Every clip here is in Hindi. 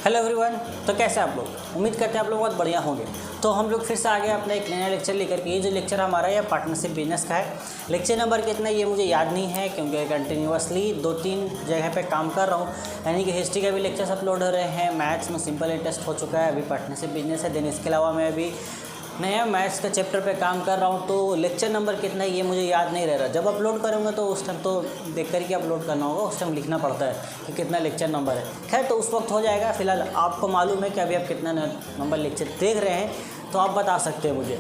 Hello everyone. तो कैसे आप लोग? उम्मीद करते हैं आप लोग बहुत बढ़िया होंगे। तो हम लोग फिर से आ गए अपना एक नया लेक्चर लेकर के। ये जो लेक्चर हमारा ये पार्टनरशिप बिजनेस का है। लेक्चर नंबर कितना ये मुझे याद नहीं है, क्योंकि कंटिन्यूअसली 2-3 जगह पे काम कर रहा हूँ। यानी कि हिस्ट्री के भी लेक्चर्स अपलोड हो रहे हैं, मैथ्स में सिंपल इंटरेस्ट हो चुका है, अभी पार्टनरशिप बिजनेस है। देन इसके अलावा मैं अभी नया मैथ्स का चैप्टर पे काम कर रहा हूँ। तो लेक्चर नंबर कितना है ये मुझे याद नहीं रह रहा। जब अपलोड करूँगा तो उस टाइम तो देख कर के अपलोड करना होगा, उस टाइम लिखना पड़ता है कि कितना लेक्चर नंबर है। खैर तो उस वक्त हो जाएगा। फिलहाल आपको मालूम है कि अभी आप कितना नंबर लेक्चर देख रहे हैं, तो आप बता सकते हैं मुझे।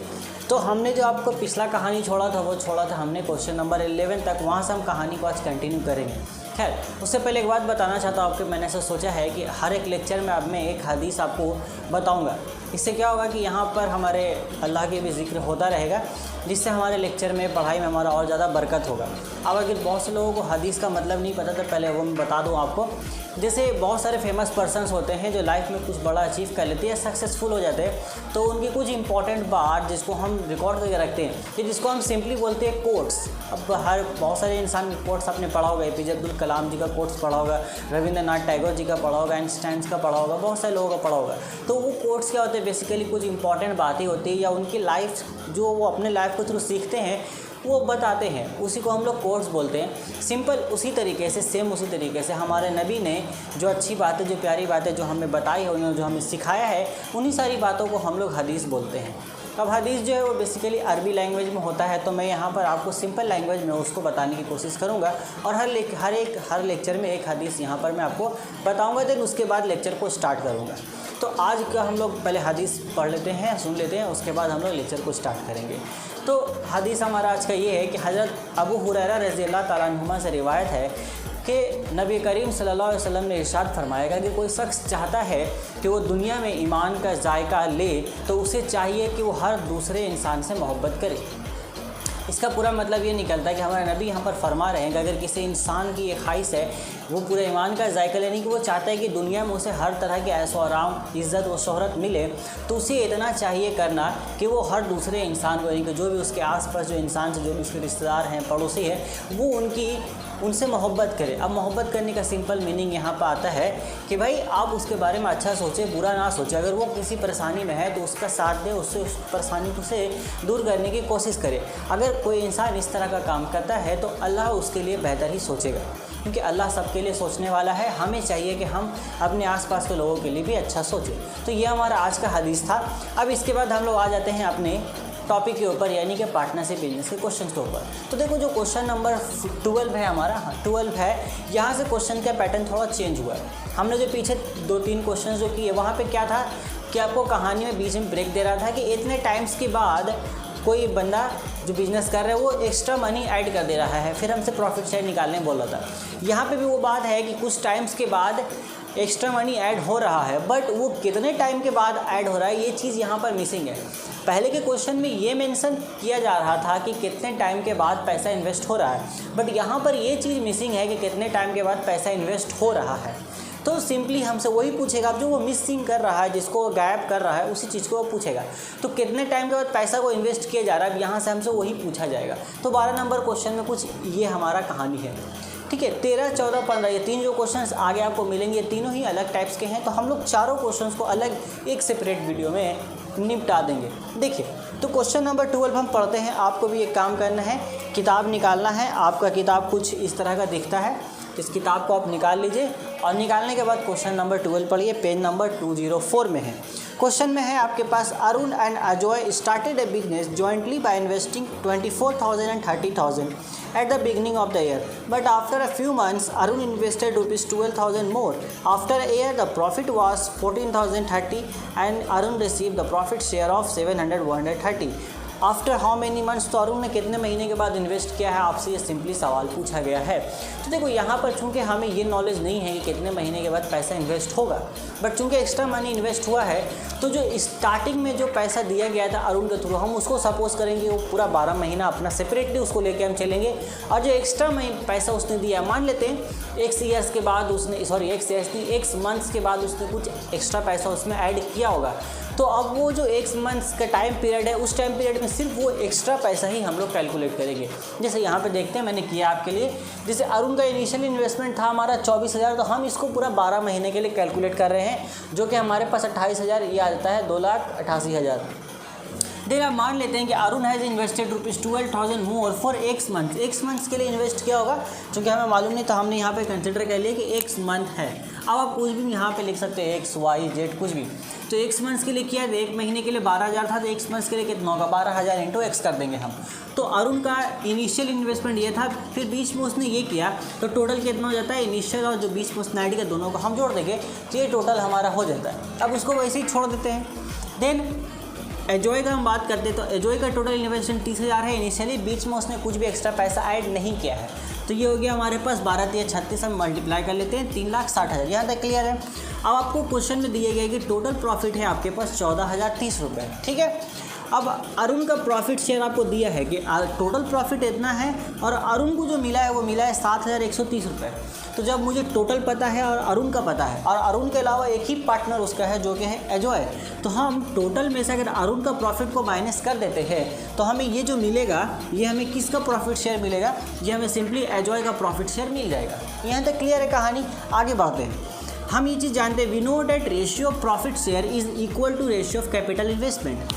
तो हमने जो आपको पिछला कहानी छोड़ा था वो छोड़ा था हमने क्वेश्चन नंबर 11 तक। वहाँ से हम कहानी को आज कंटिन्यू करेंगे। खैर उससे पहले एक बात बताना चाहता हूँ आपको। मैंने ऐसा सोचा है कि हर एक लेक्चर में अब मैं एक हदीस आपको बताऊँगा। इससे क्या होगा कि यहाँ पर हमारे अल्लाह के भी जिक्र होता रहेगा, जिससे हमारे लेक्चर में पढ़ाई में हमारा और ज़्यादा बरकत होगा। अब अगर बहुत से लोगों को हदीस का मतलब नहीं पता, तो पहले वो मैं बता दूँ आपको। जैसे बहुत सारे फेमस पर्सन्स होते हैं जो लाइफ में कुछ बड़ा अचीव कर लेते हैं, सक्सेसफुल हो जाते हैं, तो उनकी कुछ इंपॉर्टेंट बात जिसको हम रिकॉर्ड करके रखते हैं, कि जिसको हम सिंपली बोलते हैं कोट्स। अब बहुत सारे इंसान कोट्स आपने पढ़ा होगा, एपीजे अब्दुल कलाम जी का कोट्स पढ़ा होगा, रविंद्रनाथ टैगोर जी का पढ़ा होगा, आइंस्टाइन का पढ़ा होगा, बहुत सारे लोगों का पढ़ा होगा। तो वो कोट्स क्या होते हैं? बेसिकली कुछ इंपॉर्टेंट बातें होती है, या उनकी लाइफ जो वो अपने लाइफ को थ्रू सीखते हैं वो बताते हैं, उसी को हम लोग कोट्स बोलते हैं। सिंपल उसी तरीके से, सेम उसी तरीके से हमारे नबी ने जो अच्छी बातें, जो प्यारी बातें जो हमें बताई है, उन्होंने जो हमें सिखाया है, उन्हीं सारी बातों को हम लोग हदीस बोलते हैं। अब हदीस जो है वो बेसिकली अरबी लैंग्वेज में होता है, तो मैं यहाँ पर आपको सिंपल लैंग्वेज में उसको बताने की कोशिश करूँगा। और हर लेक्चर में एक हदीस यहाँ पर मैं आपको बताऊँगा। देन उसके बाद लेक्चर को स्टार्ट करूँगा। तो आज का हम लोग पहले हदीस पढ़ लेते हैं, सुन लेते हैं, उसके बाद हम लोग लेक्चर को स्टार्ट करेंगे। तो हदीस हमारा आज का ये है कि हज़रत अबू हुरैरा रज़ियल्लाहु ताला अन्हुमा से रिवायत है कि नबी करीम सल्लल्लाहु अलैहि वसल्लम ने इरशाद फरमाएगा कि कोई शख्स चाहता है कि वो दुनिया में ईमान का जायका ले, तो उसे चाहिए कि वो हर दूसरे इंसान से मोहब्बत करे। इसका पूरा मतलब ये निकलता है कि हमारे नबी यहाँ पर फरमा रहे हैं कि अगर किसी इंसान की ये ख्वाहिश है वो पूरे ईमान का जायका लेने की, वो चाहता है कि दुनिया में उसे हर तरह के ऐशो आराम, इज़्ज़त व शोहरत मिले, तो उसे इतना चाहिए करना कि वो हर दूसरे इंसान को, यानी कि जो भी उसके आसपास जो इंसान से, जो भी उसके रिश्तेदार हैं, पड़ोसी हैं, वो उनसे मोहब्बत करे। अब मोहब्बत करने का सिंपल मीनिंग यहाँ पर आता है कि भाई आप उसके बारे में अच्छा सोचें, बुरा ना सोचें। अगर वो किसी परेशानी में है तो उसका साथ दें, उससे उस परेशानी को से दूर करने की कोशिश करें। अगर कोई इंसान इस तरह का काम करता है तो अल्लाह उसके लिए बेहतर ही सोचेगा, क्योंकि अल्लाह सबके लिए सोचने वाला है। हमें चाहिए कि हम अपने आसपास के लोगों के लिए भी अच्छा सोचें। तो ये हमारा आज का हदीस था। अब इसके बाद हम लोग आ जाते हैं अपने टॉपिक के ऊपर, यानी कि पार्टनरशिप बिजनेस के क्वेश्चन के ऊपर। तो देखो जो क्वेश्चन नंबर 12 है हमारा, 12 है, यहाँ से क्वेश्चन का पैटर्न थोड़ा चेंज हुआ है। हमने जो पीछे 2-3 क्वेश्चन जो किए, वहाँ पे क्या था कि आपको कहानी में बीच में ब्रेक दे रहा था कि इतने टाइम्स के बाद कोई बंदा जो बिज़नेस कर रहा है वो एक्स्ट्रा मनी ऐड कर दे रहा है, फिर हमसे प्रॉफिट शेयर निकालने बोल रहा था। यहाँ पे भी वो बात है कि कुछ टाइम्स के बाद एक्स्ट्रा मनी ऐड हो रहा है, बट वो कितने टाइम के बाद ऐड हो रहा है ये चीज़ यहाँ पर मिसिंग है। पहले के क्वेश्चन में ये मेंशन किया जा रहा था कि कितने टाइम के बाद पैसा इन्वेस्ट हो रहा है, बट यहाँ पर ये चीज़ मिसिंग है कि कितने टाइम के बाद पैसा इन्वेस्ट हो रहा है। तो सिंपली हमसे वही पूछेगा, जो वो मिसिंग कर रहा है, जिसको गायब कर रहा है, उसी चीज़ को वो पूछेगा। तो कितने टाइम के बाद पैसा को इन्वेस्ट किया जा रहा है, यहाँ से हमसे वही पूछा जाएगा। तो 12 नंबर क्वेश्चन में कुछ ये हमारा कहानी है। ठीक है, 13, 14, 15 ये 3 जो क्वेश्चंस आगे आपको मिलेंगे, ये तीनों ही अलग टाइप्स के हैं। तो हम लोग चारों क्वेश्चंस को अलग एक सेपरेट वीडियो में निपटा देंगे। देखिए, तो क्वेश्चन नंबर 12 हम पढ़ते हैं। आपको भी एक काम करना है, किताब निकालना है। आपका किताब कुछ इस तरह का दिखता है, इस किताब को आप निकाल लीजिए और निकालने के बाद क्वेश्चन नंबर 12 पढ़िए। पेज नंबर 204 में है। क्वेश्चन में है आपके पास, Arun and Ajay started a business jointly by investing 24,000 and 30,000 at the beginning of the year, but after a few months Arun invested ₹12,000 more. After a year the profit was 14,030 and Arun received the profit share of 730. After how many months, तो अरुण ने कितने महीने के बाद इन्वेस्ट किया है, आपसे ये सिंपली सवाल पूछा गया है। तो देखो यहाँ पर चूंकि हमें ये नॉलेज नहीं है कि कितने महीने के बाद पैसा इन्वेस्ट होगा, बट चूंकि एक्स्ट्रा मनी इन्वेस्ट हुआ है, तो जो स्टार्टिंग में जो पैसा दिया गया था अरुण के थ्रू, हम उसको सपोज करेंगे वो पूरा 12 महीना अपना सेपरेटली उसको लेके हम चलेंगे। और जो एक्स्ट्रा पैसा उसने दिया, मान लेते हैं एक्स ईयर्स के बाद उसने, एक्स मंथ्स के बाद उसने कुछ एक्स्ट्रा पैसा उसमें ऐड किया होगा, तो अब वो जो एक मंथ्स का टाइम पीरियड है, उस टाइम पीरियड में सिर्फ वो एक्स्ट्रा पैसा ही हम लोग कैलकुलेट करेंगे। जैसे यहाँ पे देखते हैं, मैंने किया आपके लिए। जैसे अरुण का इनिशियल इन्वेस्टमेंट था हमारा 24,000, तो हम इसको पूरा 12 महीने के लिए कैलकुलेट कर रहे हैं, जो कि हमारे पास 28,000 ये आ जाता है, 2,88,000। देन आप मान लेते हैं कि Arun has invested ₹12,000 more for x months के लिए इन्वेस्ट किया होगा, क्योंकि हमें मालूम नहीं, तो हमने यहाँ पे कंसिडर कर लिया कि एक्स मंथ है। अब आप कुछ भी यहाँ पे लिख सकते हैं, एक्स वाई जेड कुछ भी। तो एक्स मंथ्स के लिए किया, तो एक महीने के लिए 12,000 था, तो एक्स मंथ्स के लिए कितना होगा, 12,000 इंटू एक्स कर देंगे हम। तो अरुण का इनिशियल इन्वेस्टमेंट ये था, फिर बीच में उसने ये किया, तो टोटल कितना हो जाता है, इनिशियल और जो बीच में उसने ऐड किया दोनों को हम जोड़ देंगे, तो ये टोटल हमारा हो जाता है। अब उसको वैसे ही छोड़ देते हैं। देन एजॉय का हम बात करते हैं, तो एजॉय का टोटल इन्वेस्टमेंट 30,000 है इनिशियली, बीच में उसने कुछ भी एक्स्ट्रा पैसा ऐड नहीं किया है, तो ये हो गया हमारे पास 12 × 36, हम मल्टीप्लाई कर लेते हैं, 3,60,000। यहाँ तक क्लियर है। अब आपको क्वेश्चन में दिए गए कि टोटल प्रॉफिट है आपके पास 14,030 रुपये, ठीक है। अब अरुण का प्रॉफिट शेयर आपको दिया है कि टोटल प्रॉफिट इतना है, और अरुण को जो मिला है वो मिला है 7,130 रुपये। तो जब मुझे टोटल पता है और अरुण का पता है, और अरुण के अलावा एक ही पार्टनर उसका है जो कि है एजॉय, तो हम टोटल में से अगर अरुण का प्रॉफिट को माइनस कर देते हैं, तो हमें ये जो मिलेगा, ये हमें किसका प्रॉफिट शेयर मिलेगा, ये हमें सिंपली एजॉय का प्रॉफिट शेयर मिल जाएगा। यहाँ तक क्लियर है कहानी। आगे बढ़ते हैं। हम ये चीज़ जानते हैं, we know that ratio of profit share is equal to ratio of capital investment.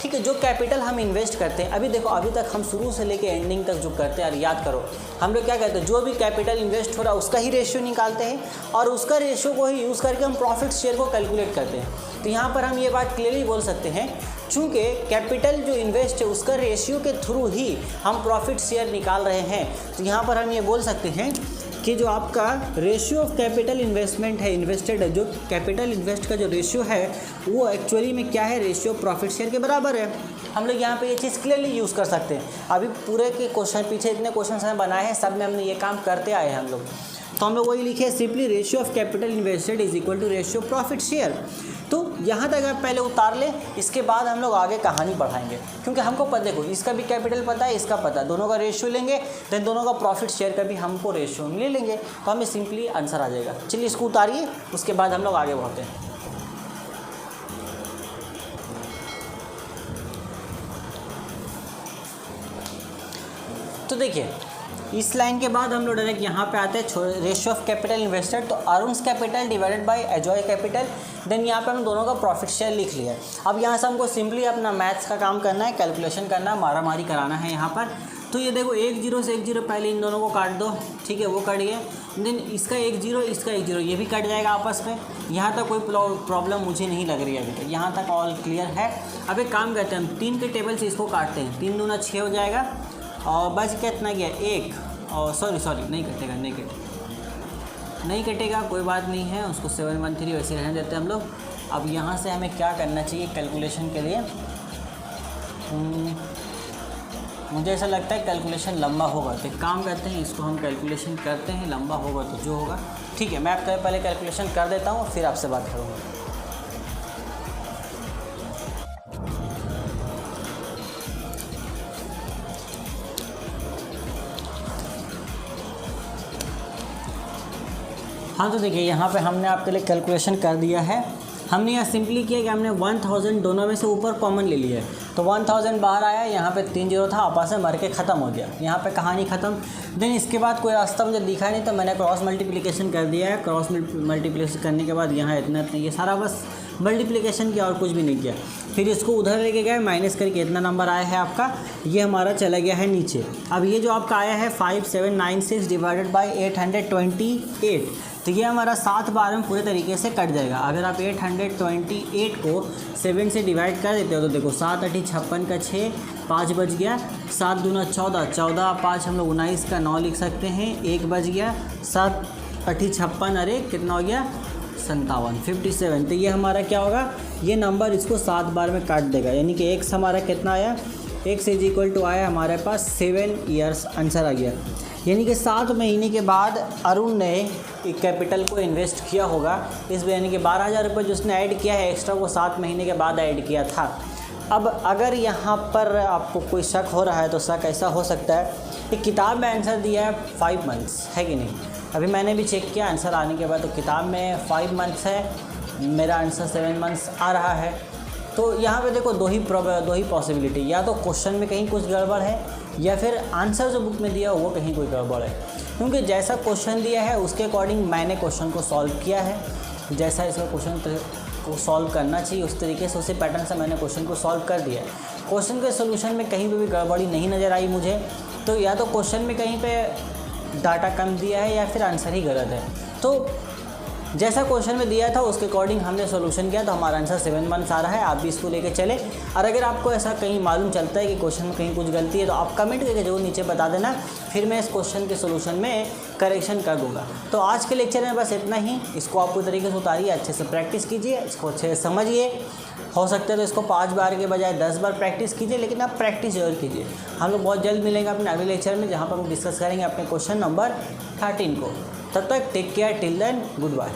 ठीक है, जो कैपिटल हम इन्वेस्ट करते हैं, अभी देखो, अभी तक हम शुरू से लेके एंडिंग तक जो करते हैं, यार याद करो, हम लोग क्या करते हैं, जो भी कैपिटल इन्वेस्ट हो रहा है उसका ही रेशियो निकालते हैं, और उसका रेशियो को ही यूज़ करके हम प्रॉफिट शेयर को कैलकुलेट करते हैं। तो यहाँ पर हम ये बात क्लियरली बोल सकते हैं, चूँकि कैपिटल जो इन्वेस्ट है उसका रेशियो के थ्रू ही हम प्रॉफिट शेयर निकाल रहे हैं, तो यहाँ पर हम ये बोल सकते हैं कि जो आपका रेशियो ऑफ कैपिटल इन्वेस्टमेंट है, इन्वेस्टेड है, जो कैपिटल इन्वेस्ट का जो रेशियो है वो एक्चुअली में क्या है, रेशियो ऑफ प्रॉफिट शेयर के बराबर है। हम लोग यहाँ पे ये चीज़ क्लियरली यूज़ कर सकते हैं। अभी पूरे के क्वेश्चन, पीछे इतने क्वेश्चन हमने बनाए हैं, सब में हमने ये काम करते आए हैं हम लोग, तो हम लोग वही लिखे, simply ratio of capital invested is equal to ratio of profit share. तो यहाँ तक आप पहले उतार लें, इसके बाद हम लोग आगे कहानी बढ़ाएंगे, क्योंकि हमको पता, देखो इसका भी कैपिटल पता है, इसका पता है, दोनों का रेशियो लेंगे, देन दोनों का प्रॉफिट शेयर का भी हमको रेशियो ले लेंगे, तो हमें सिंपली आंसर आ जाएगा। चलिए इसको उतारिए, उसके बाद हम लोग आगे बढ़ते हैं। तो देखिए, इस लाइन के बाद हम लोग डायरेक्ट यहाँ पे आते हैं, रेशियो ऑफ कैपिटल इन्वेस्टेड, तो Arun's capital divided by Ajay capital, then यहाँ पे हम दोनों का प्रॉफिट शेयर लिख लिया है। अब यहाँ से हमको सिंपली अपना मैथ्स का काम करना है, कैलकुलेशन करना है, मारामारी कराना है यहाँ पर। तो ये देखो, 1 0 से 1 0 पहले इन दोनों को काट दो, ठीक है, वो कट गया। देन इसका 1 0, इसका 1 0, ये भी कट जाएगा आपस में। यहाँ तक कोई प्रॉब्लम मुझे नहीं लग रही है अभी तक, यहाँ तक ऑल क्लियर है। अब एक काम करते हैं, हम 3 के टेबल से इसको काटते हैं, 3 दूना 6 हो जाएगा, और बस कितना गया 1, और सॉरी नहीं कटेगा, नहीं कटेगा, कोई बात नहीं है, उसको 713 वैसे रहने देते हैं हम लोग। अब यहाँ से हमें क्या करना चाहिए कैलकुलेशन के लिए, मुझे ऐसा लगता है कैलकुलेशन लंबा होगा, तो एक काम करते हैं, इसको हम कैलकुलेशन करते हैं, लंबा होगा तो जो होगा ठीक है। मैं आपका पहले कैलकुलेशन कर देता हूँ, फिर आपसे बात करूँगा। हाँ, तो देखिए यहाँ पे हमने आपके लिए कैलकुलेशन कर दिया है। हमने यहाँ सिंपली किया कि हमने 1000 दोनों में से ऊपर कॉमन ले लिया है, तो 1000 बाहर आया, यहाँ पे 3 0 था, आपस में मर के ख़त्म हो गया, यहाँ पे कहानी ख़त्म। देन इसके बाद कोई रास्ता मुझे दिखा नहीं, तो मैंने क्रॉस मल्टीप्लिकेशन कर दिया है। क्रॉस मल्टीप्लिकेशन करने के बाद यहाँ इतना ये सारा बस मल्टीप्लिकेशन किया और कुछ भी नहीं किया। फिर इसको उधर लेके गए, माइनस करके इतना नंबर आया है आपका, ये हमारा चला गया है नीचे। अब ये जो आपका आया है 5796 डिवाइडेड बाई 828, तो ये हमारा 7 बार में पूरे तरीके से कट जाएगा। अगर आप 828 को 7 से डिवाइड कर देते हो, तो देखो 7 8 56 का 6, 5 बच गया, 7 दूना 14, 14 5 हम लोग 19 का 9 लिख सकते हैं, 1 बच गया, 7 8 56, अरे कितना हो गया 57, 57। तो ये हमारा क्या होगा, ये नंबर इसको 7 बार में काट देगा, यानी कि x हमारा कितना आया, x इज इक्वल टू आया हमारे पास 7 ईयर्स, आंसर आ गया। यानी कि 7 महीने के बाद अरुण ने एक कैपिटल को इन्वेस्ट किया होगा, इस यानी कि 12,000 रुपये जो उसने ऐड किया है एक्स्ट्रा, वो 7 महीने के बाद ऐड किया था। अब अगर यहाँ पर आपको कोई शक हो रहा है, तो शक ऐसा हो सकता है कि किताब में आंसर दिया है 5 मंथ्स, है कि नहीं। अभी मैंने भी चेक किया आंसर आने के बाद, तो किताब में 5 मंथ्स है, मेरा आंसर 7 मंथ्स आ रहा है। तो यहाँ पे देखो दो ही पॉसिबिलिटी, या तो क्वेश्चन में कहीं कुछ गड़बड़ है या फिर आंसर जो बुक में दिया वो कहीं कोई गड़बड़ है। क्योंकि जैसा क्वेश्चन दिया है उसके अकॉर्डिंग मैंने क्वेश्चन को सॉल्व किया है, जैसा इसका क्वेश्चन को सॉल्व करना चाहिए उस तरीके से, उसी पैटर्न से मैंने क्वेश्चन को सॉल्व कर दिया है। क्वेश्चन के सोल्यूशन में कहीं पे भी गड़बड़ी नहीं नज़र आई मुझे। तो या तो क्वेश्चन में कहीं पे डाटा कम दिया है या फिर आंसर ही गलत है। तो जैसा क्वेश्चन में दिया था उसके अकॉर्डिंग हमने सॉल्यूशन किया, तो हमारा आंसर 7 मंथ्स आ रहा है। आप भी इसको लेके चले। और अगर आपको ऐसा कहीं मालूम चलता है कि क्वेश्चन में कहीं कुछ गलती है तो आप कमेंट करके जरूर नीचे बता देना, फिर मैं इस क्वेश्चन के सोल्यूशन में करेक्शन कर दूंगा। तो आज के लेक्चर में बस इतना ही। इसको आप पूरी तरीके से उतारिए, अच्छे से प्रैक्टिस कीजिए, इसको अच्छे से समझिए। हो सकता है तो इसको 5 बार के बजाय 10 बार प्रैक्टिस कीजिए, लेकिन आप प्रैक्टिस जरूर कीजिए। हम लोग बहुत जल्द मिलेंगे अपने अगले लेक्चर में, जहाँ पर हम डिस्कस करेंगे अपने क्वेश्चन नंबर 13 को। तब तक take care, till then good bye.